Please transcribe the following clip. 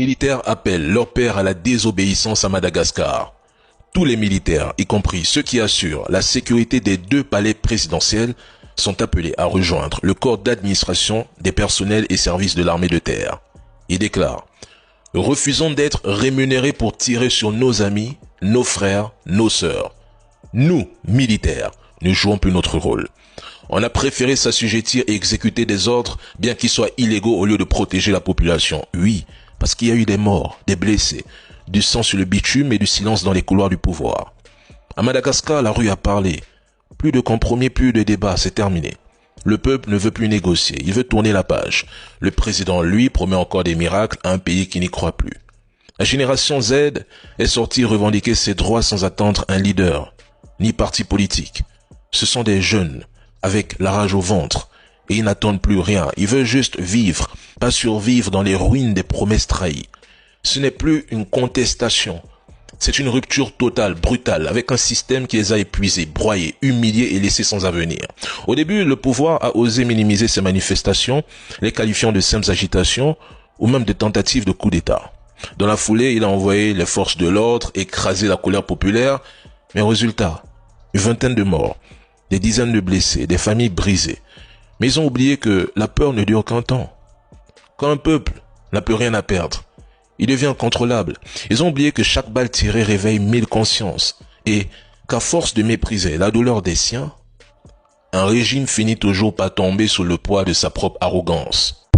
Les militaires appellent leur père à la désobéissance à Madagascar. Tous les militaires, y compris ceux qui assurent la sécurité des 2 palais présidentiels, sont appelés à rejoindre le corps d'administration des personnels et services de l'armée de terre. Ils déclarent: refusons d'être rémunérés pour tirer sur nos amis, nos frères, nos sœurs. Nous, militaires, ne jouons plus notre rôle. On a préféré s'assujettir et exécuter des ordres, bien qu'ils soient illégaux, au lieu de protéger la population. Oui, parce qu'il y a eu des morts, des blessés, du sang sur le bitume et du silence dans les couloirs du pouvoir. À Madagascar, la rue a parlé. Plus de compromis, plus de débats, c'est terminé. Le peuple ne veut plus négocier, il veut tourner la page. Le président, lui, promet encore des miracles à un pays qui n'y croit plus. La génération Z est sortie revendiquer ses droits sans attendre un leader, ni parti politique. Ce sont des jeunes, avec la rage au ventre, et ils n'attendent plus rien. Ils veulent juste vivre, pas survivre dans les ruines des promesses trahies. Ce n'est plus une contestation. C'est une rupture totale, brutale, avec un système qui les a épuisés, broyés, humiliés et laissés sans avenir. Au début, le pouvoir a osé minimiser ces manifestations, les qualifiant de simples agitations ou même de tentatives de coup d'État. Dans la foulée, il a envoyé les forces de l'ordre écraser la colère populaire, mais résultat, une vingtaine de morts, des dizaines de blessés, des familles brisées. Mais ils ont oublié que la peur ne dure qu'un temps. Quand un peuple n'a plus rien à perdre, il devient incontrôlable. Ils ont oublié que chaque balle tirée réveille 1000 consciences et qu'à force de mépriser la douleur des siens, un régime finit toujours par tomber sous le poids de sa propre arrogance.